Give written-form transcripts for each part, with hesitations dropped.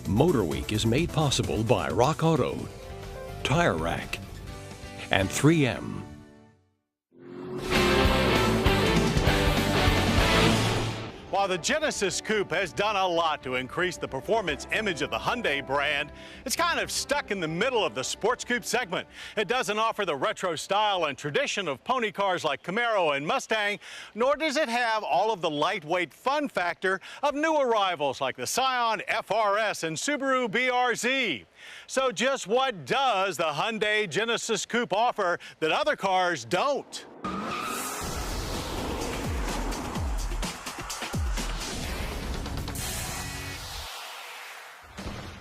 Motor Week is made possible by Rock Auto, Tire Rack, and 3M. While the Genesis Coupe has done a lot to increase the performance image of the Hyundai brand, it's kind of stuck in the middle of the sports coupe segment. It doesn't offer the retro style and tradition of pony cars like Camaro and Mustang, nor does it have all of the lightweight fun factor of new arrivals like the Scion FRS and Subaru BRZ. So just what does the Hyundai Genesis Coupe offer that other cars don't?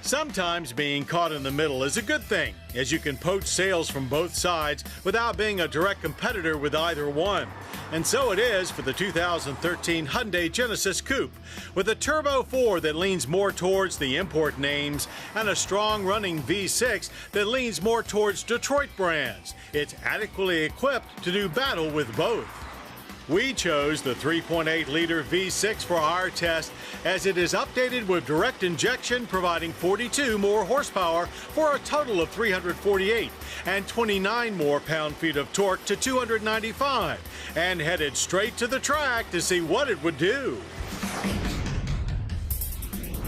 Sometimes being caught in the middle is a good thing, as you can poach sales from both sides without being a direct competitor with either one. And so it is for the 2013 Hyundai Genesis Coupe, with a Turbo 4 that leans more towards the import names and a strong running V6 that leans more towards Detroit brands. It's adequately equipped to do battle with both. We chose the 3.8-liter V6 for our test, as it is updated with direct injection, providing 42 more horsepower for a total of 348 and 29 more pound-feet of torque to 295, and headed straight to the track to see what it would do.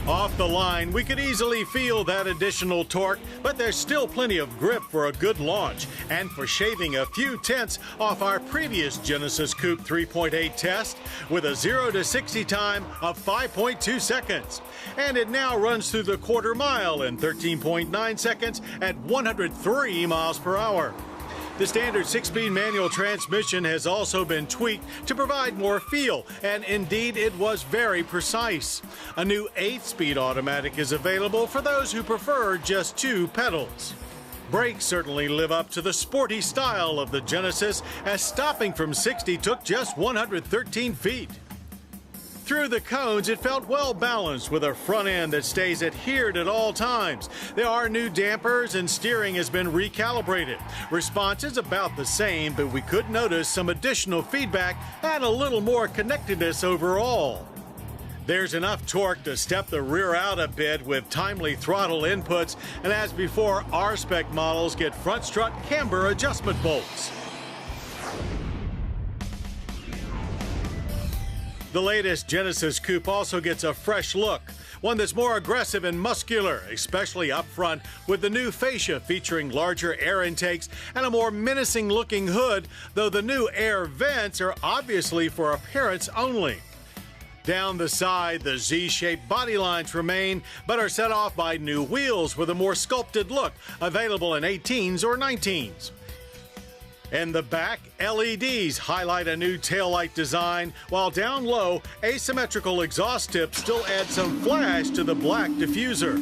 Off the line, we could easily feel that additional torque, but there's still plenty of grip for a good launch and for shaving a few tenths off our previous Genesis Coupe 3.8 test with a 0 to 60 time of 5.2 seconds. And it now runs through the quarter mile in 13.9 seconds at 103 miles per hour. The standard 6-speed manual transmission has also been tweaked to provide more feel, and indeed it was very precise. A new 8-speed automatic is available for those who prefer just 2 pedals. Brakes certainly live up to the sporty style of the Genesis, as stopping from 60 took just 113 feet. Through the cones, it felt well balanced with a front end that stays adhered at all times. There are new dampers and steering has been recalibrated. Response is about the same, but we could notice some additional feedback and a little more connectedness overall. There's enough torque to step the rear out a bit with timely throttle inputs, and as before, R-Spec models get front strut camber adjustment bolts. The latest Genesis Coupe also gets a fresh look, one that's more aggressive and muscular, especially up front, with the new fascia featuring larger air intakes and a more menacing looking hood, though the new air vents are obviously for appearance only. Down the side, the Z-shaped body lines remain, but are set off by new wheels with a more sculpted look, available in 18s or 19s. In the back, LEDs highlight a new taillight design, while down low, asymmetrical exhaust tips still add some flash to the black diffuser.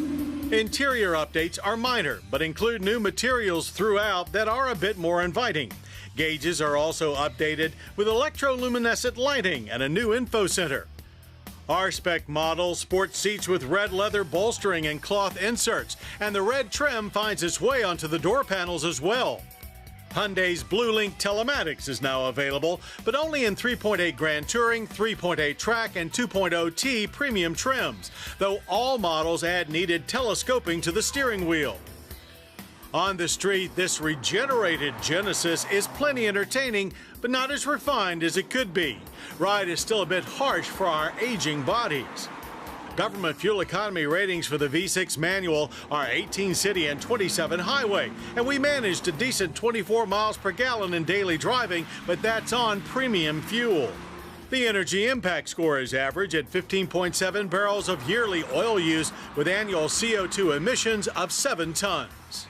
Interior updates are minor, but include new materials throughout that are a bit more inviting. Gauges are also updated with electroluminescent lighting and a new info center. R-Spec models sport seats with red leather bolstering and cloth inserts, and the red trim finds its way onto the door panels as well. Hyundai's Blue Link telematics is now available, but only in 3.8 Grand Touring, 3.8 Track, and 2.0T premium trims, though all models add needed telescoping to the steering wheel. On the street, this regenerated Genesis is plenty entertaining, but not as refined as it could be. Ride is still a bit harsh for our aging bodies. Government fuel economy ratings for the V6 manual are 18 city and 27 highway, and we managed a decent 24 miles per gallon in daily driving, but that's on premium fuel. The energy impact score is average at 15.7 barrels of yearly oil use, with annual CO2 emissions of 7 tons.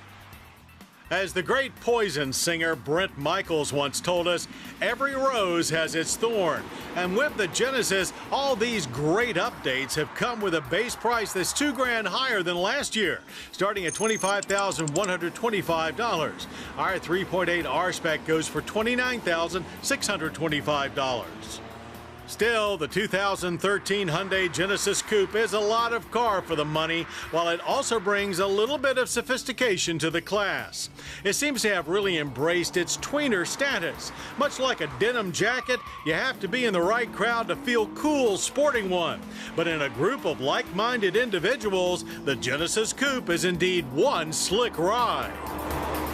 As the great Poison singer Brent Michaels once told us, every rose has its thorn. And with the Genesis, all these great updates have come with a base price that's $2,000 higher than last year, starting at $25,125. Our 3.8 R-Spec goes for $29,625. Still, the 2013 Hyundai Genesis Coupe is a lot of car for the money, while it also brings a little bit of sophistication to the class. It seems to have really embraced its tweener status. Much like a denim jacket, you have to be in the right crowd to feel cool sporting one. But in a group of like-minded individuals, the Genesis Coupe is indeed one slick ride.